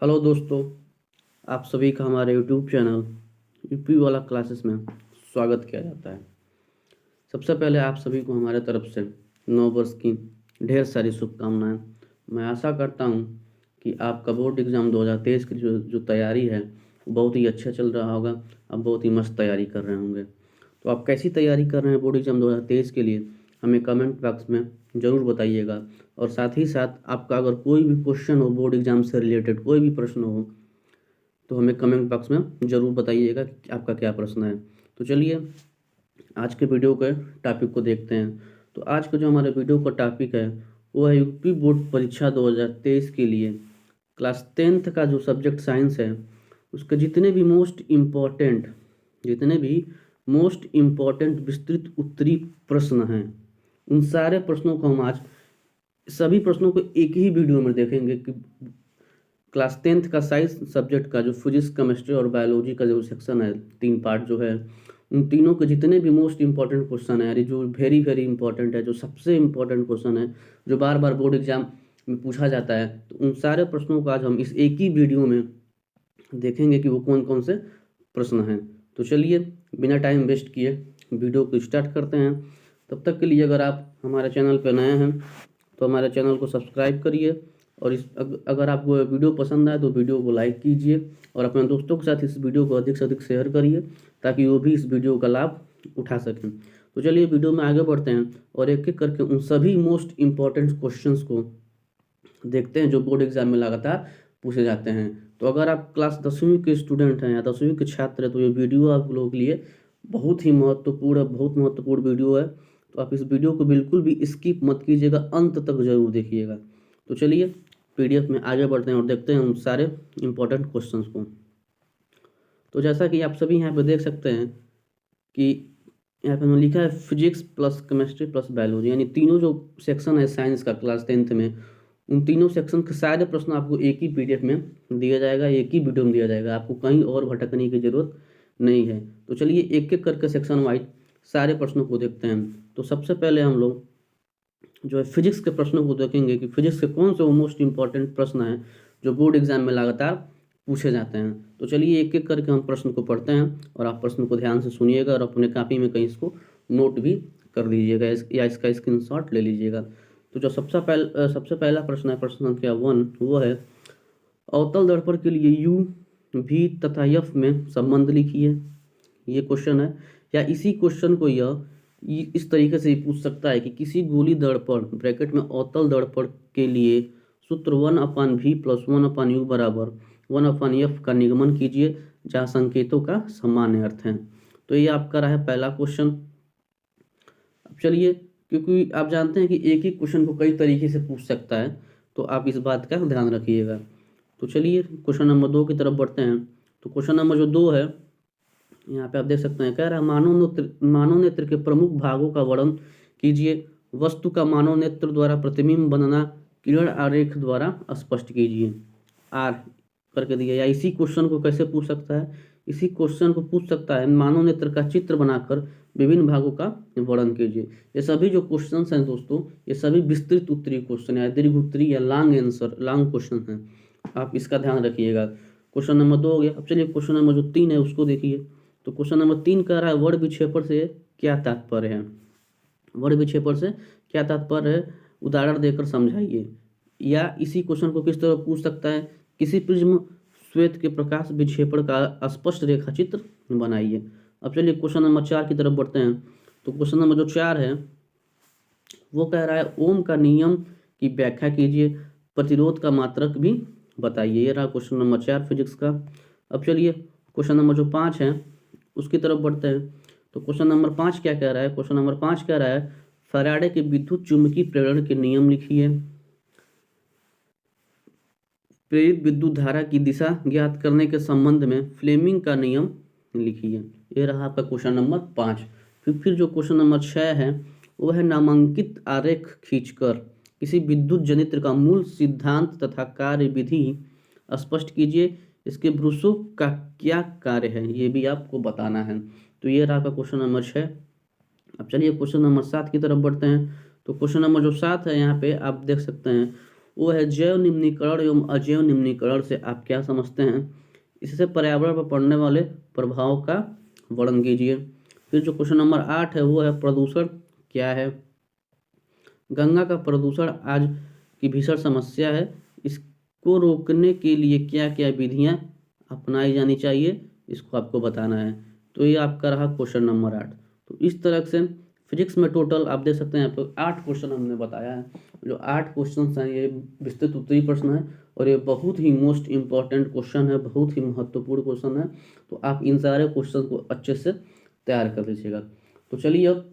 Hello दोस्तों, आप सभी का हमारे यूट्यूब चैनल यूपी वाला क्लासेस में स्वागत किया जाता है। सबसे पहले आप सभी को हमारे तरफ से नव वर्ष की ढेर सारी शुभकामनाएं। मैं आशा करता हूं कि आपका बोर्ड एग्ज़ाम 2023 की जो तैयारी है वो बहुत ही अच्छा चल रहा होगा। आप बहुत ही मस्त तैयारी कर रहे होंगे। तो आप कैसी तैयारी कर रहे हैं बोर्ड एग्ज़ाम 2023 के लिए, हमें कमेंट बॉक्स में ज़रूर बताइएगा। और साथ ही साथ आपका अगर कोई भी क्वेश्चन हो, बोर्ड एग्ज़ाम से रिलेटेड कोई भी प्रश्न हो, तो हमें कमेंट बॉक्स में ज़रूर बताइएगा कि आपका क्या प्रश्न है। तो चलिए आज के वीडियो के टॉपिक को देखते हैं। तो आज का जो हमारे वीडियो का टॉपिक है वो है यूपी बोर्ड परीक्षा 2023 के लिए क्लास 10th का जो सब्जेक्ट साइंस है उसके जितने भी मोस्ट इम्पॉर्टेंट विस्तृत उत्तरी प्रश्न हैं, उन सारे प्रश्नों को हम आज सभी प्रश्नों को एक ही वीडियो में देखेंगे कि क्लास 10th का साइंस सब्जेक्ट का जो फिजिक्स, केमिस्ट्री और बायोलॉजी का जो सेक्शन है, 3 पार्ट जो है, उन तीनों के जितने भी मोस्ट इंपॉर्टेंट क्वेश्चन है, यानी जो वेरी वेरी इंपॉर्टेंट है, जो सबसे इंपॉर्टेंट क्वेश्चन है, जो बार बार बोर्ड एग्जाम में पूछा जाता है, तो उन सारे प्रश्नों को आज हम इस एक ही वीडियो में देखेंगे कि वो कौन कौन से प्रश्न हैं। तो चलिए बिना टाइम वेस्ट किए वीडियो को स्टार्ट करते हैं। तब तक के लिए अगर आप हमारे चैनल पर नए हैं तो हमारे चैनल को सब्सक्राइब करिए, और अगर आपको वीडियो पसंद आए तो वीडियो को लाइक कीजिए और अपने दोस्तों के साथ इस वीडियो को अधिक से अधिक शेयर करिए ताकि वो भी इस वीडियो का लाभ उठा सकें। तो चलिए वीडियो में आगे बढ़ते हैं और एक एक करके उन सभी मोस्ट इम्पॉर्टेंट क्वेश्चंस को देखते हैं जो बोर्ड एग्जाम में लगातार पूछे जाते हैं। तो अगर आप क्लास 10वीं के स्टूडेंट हैं या 10वीं के छात्र हैं तो ये वीडियो आप लोगों के लिए बहुत ही बहुत महत्वपूर्ण वीडियो है। तो आप इस वीडियो को बिल्कुल भी स्किप मत कीजिएगा, अंत तक जरूर देखिएगा। तो चलिए पीडीएफ में आगे बढ़ते हैं और देखते हैं उन सारे इम्पोर्टेंट क्वेश्चंस को। तो जैसा कि आप सभी यहाँ पे देख सकते हैं कि यहाँ पे लिखा है physics plus chemistry plus biology, यानी तीनों जो सेक्शन है साइंस का क्लास 10th में, उन तीनों सेक्शन के सारे प्रश्न आपको एक ही पीडीएफ में दिया जाएगा, एक ही वीडियो में दिया जाएगा, आपको कहीं और भटकने की जरूरत नहीं है। तो चलिए एक एक करके सेक्शन वाइज सारे प्रश्नों को देखते हैं। तो सबसे पहले हम लोग जो है फिजिक्स के प्रश्नों को देखेंगे कि फिजिक्स के कौन से वो मोस्ट इंपॉर्टेंट प्रश्न हैं जो बोर्ड एग्जाम में लगातार पूछे जाते हैं। तो चलिए एक एक करके हम प्रश्न को पढ़ते हैं और आप प्रश्न को ध्यान से सुनिएगा और अपने कॉपी में कहीं इसको नोट भी कर लीजिएगा या इसका स्क्रीनशॉट ले लीजिएगा। तो जो सबसे पहला प्रश्न है, प्रश्न संख्या 1, वो है अवतल दर्पण के लिए यू, भी तथा एफ में संबंध लिखिए। ये क्वेश्चन है, या इसी क्वेश्चन को इस तरीके से पूछ सकता है कि किसी गोली दर्पण ब्रैकेट में अवतल दर्पण के लिए सूत्र 1/v + 1/u बराबर 1/f का निगमन कीजिए जहाँ संकेतों का सामान्य अर्थ है। तो ये आपका रहा है पहला क्वेश्चन। अब चलिए, क्योंकि आप जानते हैं कि एक ही क्वेश्चन को कई तरीके से पूछ सकता है, तो आप इस बात का ध्यान रखिएगा। तो चलिए क्वेश्चन नंबर 2 की तरफ बढ़ते हैं। तो क्वेश्चन नंबर जो 2 है, यहाँ पे आप देख सकते हैं, कह रहा है मानव नेत्र के प्रमुख भागों का वर्णन कीजिए। वस्तु का मानव नेत्र द्वारा प्रतिबिंब बनना किरण आरेख द्वारा स्पष्ट कीजिए। आर करके दिया। या इसी क्वेश्चन को कैसे पूछ सकता है, इसी क्वेश्चन को पूछ सकता है मानव नेत्र का चित्र बनाकर विभिन्न भागों का वर्णन कीजिए। ये सभी जो क्वेश्चन हैं दोस्तों, ये सभी विस्तृत उत्तरीय क्वेश्चन है, दीर्घ उत्तरीय या लॉन्ग क्वेश्चन है, आप इसका ध्यान रखिएगा। क्वेश्चन नंबर 2 हो गया। अब चलिए क्वेश्चन नंबर जो 3 है उसको देखिए। तो क्वेश्चन नंबर 3 कह रहा है वर्ण विक्षेपण से क्या तात्पर्य है। वर्ण विक्षेपण से क्या तात्पर्य है, उदाहरण देकर समझाइए। या इसी क्वेश्चन को किस तरह पूछ सकता है, किसी प्रिज्म श्वेत के प्रकाश विक्षेपण का स्पष्ट रेखा चित्र बनाइए। अब चलिए क्वेश्चन नंबर 4 की तरफ बढ़ते हैं। तो क्वेश्चन नंबर जो 4 है वो कह रहा है ओम का नियम की व्याख्या कीजिए, प्रतिरोध का मात्रक भी बताइए। ये रहा क्वेश्चन नंबर 4 फिजिक्स का। अब चलिए क्वेश्चन नंबर जो 5 है उसकी तरफ बढ़ते हैं। तो क्वेश्चन नंबर 5 क्या कह रहा है, क्वेश्चन नंबर 5 कह रहा है फैराडे के विद्युत चुम्बकीय प्रेरण के नियम लिखिए। प्रेरित विद्युत धारा की दिशा ज्ञात करने के संबंध में फ्लेमिंग का नियम लिखिए। ये रहा आपका क्वेश्चन नंबर 5। फिर जो क्वेश्चन नंबर 6 है वो है नामांकित आरेख खींचकर किसी विद्युत जनित्र का मूल सिद्धांत तथा कार्य विधि स्पष्ट कीजिए। इसके ब्रूसो का क्या कार्य है, ये भी आपको बताना है। तो ये रहा आपका क्वेश्चन नंबर 6। अब चलिए क्वेश्चन नंबर 7 की तरफ बढ़ते हैं। तो क्वेश्चन नंबर जो 7 है, यहाँ पे आप देख सकते हैं वो है जैव निम्नीकरण एवं अजैव निम्नीकरण से आप क्या समझते हैं। इससे पर्यावरण पर पड़ने वाले प्रभाव का वर्णन कीजिए। फिर जो क्वेश्चन नंबर 8 है वो है प्रदूषण क्या है। गंगा का प्रदूषण आज की भीषण समस्या है, इसको रोकने के लिए क्या क्या विधियां अपनाई जानी चाहिए, इसको आपको बताना है। तो ये आपका रहा क्वेश्चन नंबर 8। तो इस तरह से फिजिक्स में टोटल आप देख सकते हैं यहाँ पे 8 क्वेश्चन हमने बताया है। जो 8 क्वेश्चन हैं ये विस्तृत उत्तरीय प्रश्न है और ये बहुत ही मोस्ट इम्पॉर्टेंट क्वेश्चन है, बहुत ही महत्वपूर्ण क्वेश्चन है। तो आप इन सारे क्वेश्चन को अच्छे से तैयार कर लीजिएगा। तो चलिए अब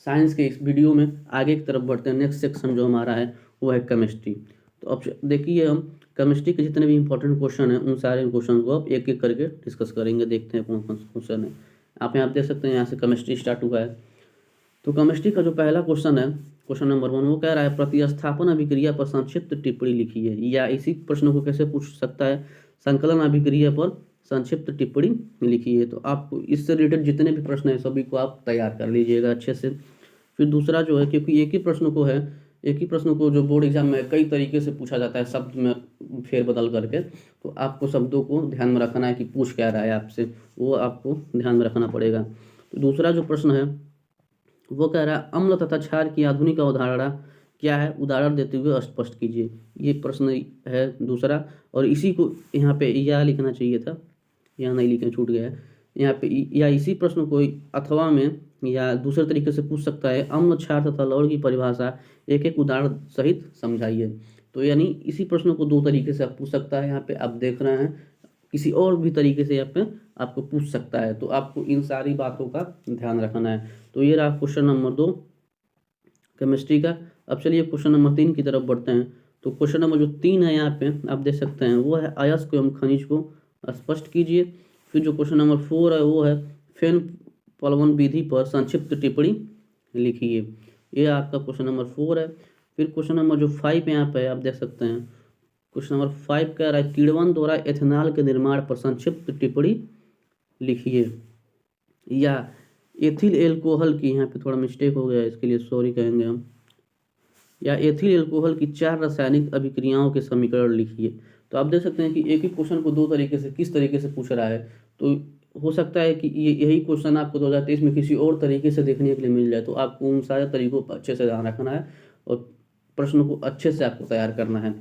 साइंस के इस वीडियो में आगे की तरफ बढ़ते हैं। नेक्स्ट सेक्शन जो हमारा है वो है केमिस्ट्री। तो अब देखिए हम केमिस्ट्री के जितने भी इंपॉर्टेंट क्वेश्चन हैं उन सारे क्वेश्चन को अब एक एक करके डिस्कस करेंगे, देखते हैं कौन कौन से क्वेश्चन है। आप यहाँ देख सकते हैं, यहाँ से केमिस्ट्री स्टार्ट हुआ है। तो केमिस्ट्री का जो पहला क्वेश्चन है, क्वेश्चन नंबर 1, वो कह रहा है प्रतिस्थापन अभिक्रिया पर संक्षिप्त टिप्पणी लिखिए। या इसी प्रश्न को कैसे पूछ सकता है, संकलन अभिक्रिया पर संक्षिप्त टिप्पणी लिखिए। तो आपको इससे रिलेटेड जितने भी प्रश्न हैं सभी को आप तैयार कर लीजिएगा अच्छे से। फिर दूसरा जो है, क्योंकि एक ही प्रश्न को जो बोर्ड एग्जाम में कई तरीके से पूछा जाता है, शब्द में फेरबदल करके, तो आपको शब्दों को ध्यान में रखना है कि पूछ क्या रहा है आपसे, वो आपको ध्यान में रखना पड़ेगा। तो दूसरा जो प्रश्न है वो कह रहा है अम्ल तथा क्षार की आधुनिक अवधारणा क्या है, उदाहरण देते हुए स्पष्ट कीजिए। ये प्रश्न है दूसरा, और इसी को यहाँ पे या लिखना चाहिए था, यहाँ नहीं लिखना, छूट गया है यहाँ पे। या इसी प्रश्न को अथवा में या दूसरे तरीके से पूछ सकता है, अम्ल क्षार तथा लवण की परिभाषा एक एक उदाहरण सहित समझाइए। तो यानी इसी प्रश्न को दो तरीके से आप पूछ सकता है, यहाँ पे आप देख रहे हैं, किसी और भी तरीके से यहाँ पे आपको पूछ सकता है। तो आपको इन सारी बातों का ध्यान रखना है। तो ये रहा क्वेश्चन नंबर 2 केमिस्ट्री का। अब चलिए क्वेश्चन नंबर 3 की तरफ बढ़ते हैं। तो क्वेश्चन नंबर जो 3 है यहाँ पे आप देख सकते हैं, वो है अयस्क एवं खनिज को स्पष्ट कीजिए। फिर जो क्वेश्चन नंबर 4 है वो है फेन प्लवन विधि पर संक्षिप्त टिप्पणी लिखिए। ये आपका क्वेश्चन नंबर 4 है। फिर क्वेश्चन नंबर जो 5 यहाँ पे आप देख सकते हैं, क्वेश्चन नंबर 5 कह रहा है किण्वन द्वारा एथेनॉल के निर्माण पर संक्षिप्त टिप्पणी लिखिए। या एथिल एल्कोहल की, यहाँ पे थोड़ा मिस्टेक हो गया है, इसके लिए सॉरी कहेंगे हम। या एथिल एल्कोहल की 4 रासायनिक अभिक्रियाओं के समीकरण लिखिए। तो आप देख सकते हैं कि एक ही क्वेश्चन को दो तरीके से किस तरीके से पूछ रहा है। तो हो सकता है कि यही क्वेश्चन आपको 2023 में किसी और तरीके से देखने के लिए मिल जाए। तो आपको उन सारे तरीकों पर अच्छे से ध्यान रखना है और प्रश्न को अच्छे से आपको तैयार करना है,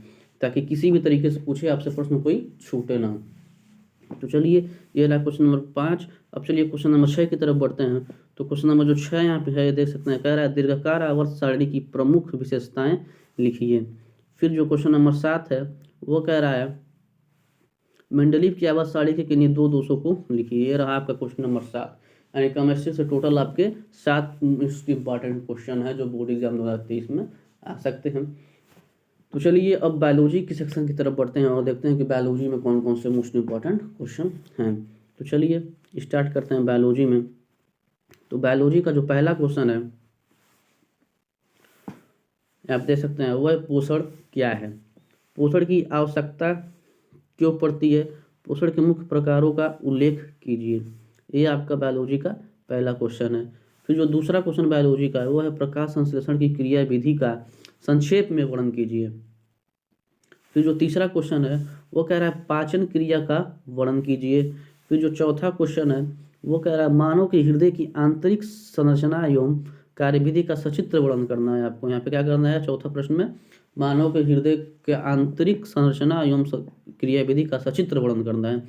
ताकि किसी भी तरीके से पूछे आपसे प्रश्न कोई छूटे ना। तो चलिए ये रहा क्वेश्चन नंबर 5। अब चलिए क्वेश्चन नंबर 6 की तरफ बढ़ते हैं। तो क्वेश्चन नंबर जो 6 यहाँ पे है देख सकते हैं, कह रहा है दीर्घाकार आवर्त सारणी की प्रमुख विशेषताएं लिखिए। फिर जो क्वेश्चन नंबर 7 है वो कह रहा है मेंडलीव की आवर्त सारणी के किन्हीं दो दोषों को लिखिए। ये रहा आपका क्वेश्चन नंबर 7। यानी केमिस्ट्री से टोटल आपके 7 मोस्ट इंपॉर्टेंट क्वेश्चन है जो बोर्ड एग्जाम 2023 में आ सकते हैं। तो चलिए अब बायोलॉजी की सेक्शन की तरफ बढ़ते हैं और देखते हैं कि बायोलॉजी में कौन कौन से मोस्ट इंपॉर्टेंट क्वेश्चन हैं। तो चलिए स्टार्ट करते हैं बायोलॉजी में। तो बायोलॉजी का जो पहला क्वेश्चन है आप देख सकते हैं, वह पोषण क्या है, पोषण की आवश्यकता क्यों पड़ती है, पोषण के मुख्य प्रकारों का उल्लेख कीजिए। ये आपका बायोलॉजी का पहला क्वेश्चन है। फिर जो दूसरा क्वेश्चन बायोलॉजी का है वो है प्रकाश संश्लेषण की क्रिया विधि का संक्षेप में वर्णन कीजिए। फिर जो तीसरा क्वेश्चन है वो कह रहा है पाचन क्रिया का वर्णन कीजिए। फिर जो चौथा क्वेश्चन है वो कह रहा है मानव के हृदय की आंतरिक संरचना एवं कार्यविधि का सचित्र वर्णन करना है। आपको यहाँ पे क्या करना है, चौथा प्रश्न में मानव के हृदय के आंतरिक संरचना एवं क्रियाविधि का सचित्र वर्णन करना है।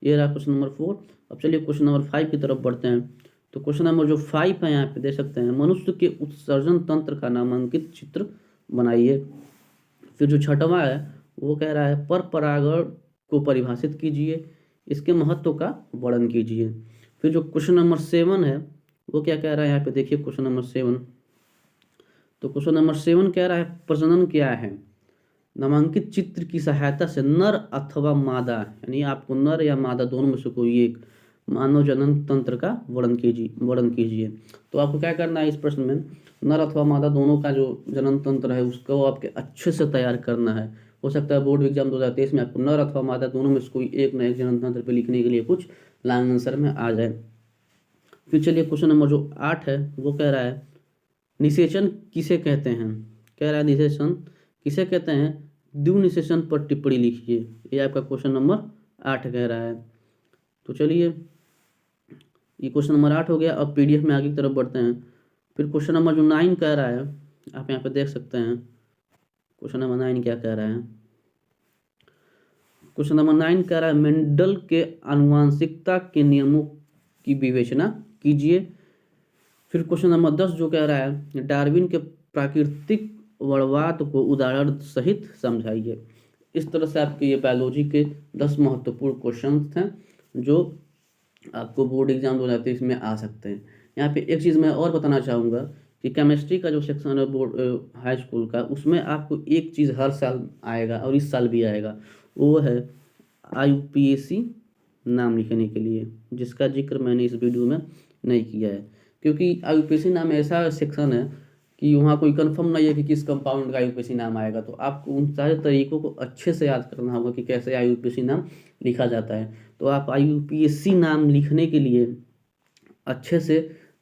ये रहा क्वेश्चन नंबर 4। अब चलिए क्वेश्चन नंबर 5 की तरफ बढ़ते हैं। तो क्वेश्चन नंबर जो 5 है यहाँ पे देख सकते हैं, मनुष्य के उत्सर्जन तंत्र का नामांकित चित्र बनाइए। फिर जो छठवां है वो कह रहा है पर परागण को परिभाषित कीजिए, इसके महत्व का वर्णन कीजिए। फिर जो क्वेश्चन नंबर 7 है वो क्या कह रहा है, यहाँ पे देखिए क्वेश्चन नंबर 7। तो क्वेश्चन नंबर 7 कह रहा है प्रजनन क्या है, नामांकित चित्र की सहायता से नर अथवा मादा, यानी आपको नर या मादा दोनों में से कोई एक मानव जनन तंत्र का वर्णन कीजिए। तो आपको क्या करना है, इस प्रश्न में नर अथवा मादा दोनों का जो जनन तंत्र है उसको आपके अच्छे से तैयार करना है। हो सकता है बोर्ड एग्जाम 2023 में आपको नर अथवा मादा दोनों में से कोई एक न एक जनन तंत्र पे लिखने के लिए कुछ लॉन्ग आंसर में आ जाए। फिर चलिए क्वेश्चन नंबर जो 8 है वो कह रहा है निषेचन किसे कहते हैं। कह रहा है निषेचन किसे कहते हैं? द्वि निषेचन पर टिप्पणी लिखिए। ये आपका क्वेश्चन नंबर 8 कह रहा है। तो चलिए, ये क्वेश्चन नंबर 8 हो गया। अब पीडीएफ में आगे की तरफ बढ़ते हैं। फिर क्वेश्चन नंबर जो 9 कह रहा है, आप यहाँ पे देख सकते हैं क्वेश्चन नंबर 9 क्या कह रहा है। क्वेश्चन नंबर 9 कह रहा है मेंडल के आनुवंशिकता के नियमों की विवेचना कीजिए। फिर क्वेश्चन नंबर 10 जो कह रहा है डार्विन के प्राकृतिक वर्णवाद को उदाहरण सहित समझाइए। इस तरह से आपके ये बायोलॉजी के 10 महत्वपूर्ण क्वेश्चन थे जो आपको बोर्ड एग्जाम 2023 में आ सकते हैं। यहाँ पे एक चीज़ मैं और बताना चाहूँगा कि केमिस्ट्री का जो सेक्शन है बोर्ड हाई स्कूल का, उसमें आपको एक चीज़ हर साल आएगा और इस साल भी आएगा, वो है IUPAC नाम लिखने के लिए, जिसका जिक्र मैंने इस वीडियो में नहीं किया है। क्योंकि IUPAC नाम ऐसा सेक्शन है कि वहाँ कोई कंफर्म नहीं है कि किस कंपाउंड का IUPAC नाम आएगा। तो आपको उन सारे तरीकों को अच्छे से याद करना होगा कि कैसे IUPAC नाम लिखा जाता है। तो आप IUPAC नाम लिखने के लिए अच्छे से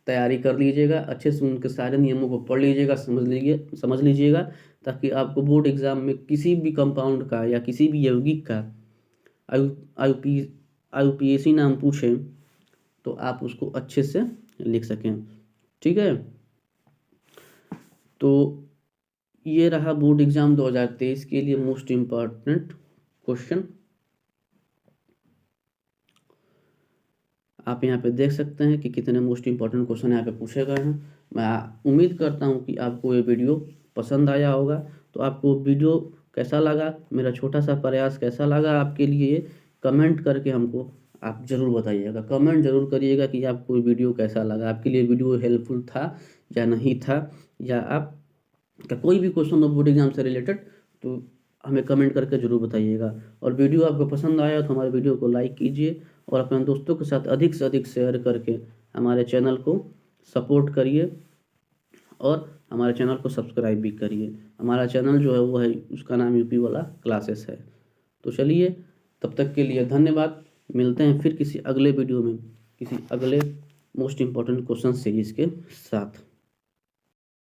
तैयारी कर लीजिएगा, अच्छे से उनके सारे नियमों को पढ़ लीजिएगा, समझ लीजिएगा, ताकि आपको बोर्ड एग्जाम में किसी भी कंपाउंड का या किसी भी यौगिक का IUPAC नाम पूछे तो आप उसको अच्छे से लिख सकें। ठीक है, तो ये रहा बोर्ड एग्जाम 2023 के लिए मोस्ट इम्पॉर्टेंट क्वेश्चन। आप यहाँ पे देख सकते हैं कि कितने मोस्ट इम्पॉर्टेंट क्वेश्चन यहाँ पे पूछे गए हैं। मैं उम्मीद करता हूँ कि आपको ये वीडियो पसंद आया होगा। तो आपको वीडियो कैसा लगा, मेरा छोटा सा प्रयास कैसा लगा आपके लिए, कमेंट करके हमको आप ज़रूर बताइएगा। कमेंट ज़रूर करिएगा कि आपको वीडियो कैसा लगा, आपके लिए वीडियो हेल्पफुल था या नहीं था, या आप का कोई भी क्वेश्चन हो बोर्ड एग्जाम से रिलेटेड तो हमें कमेंट करके ज़रूर बताइएगा। और वीडियो आपको पसंद आया तो हमारे वीडियो को लाइक कीजिए और अपने दोस्तों के साथ अधिक से अधिक शेयर करके हमारे चैनल को सपोर्ट करिए और हमारे चैनल को सब्सक्राइब भी करिए। हमारा चैनल जो है वो है, उसका नाम यूपी वाला क्लासेस है। तो चलिए, तब तक के लिए धन्यवाद। मिलते हैं फिर किसी अगले वीडियो में किसी अगले मोस्ट इम्पॉर्टेंट क्वेश्चन सीरीज के साथ।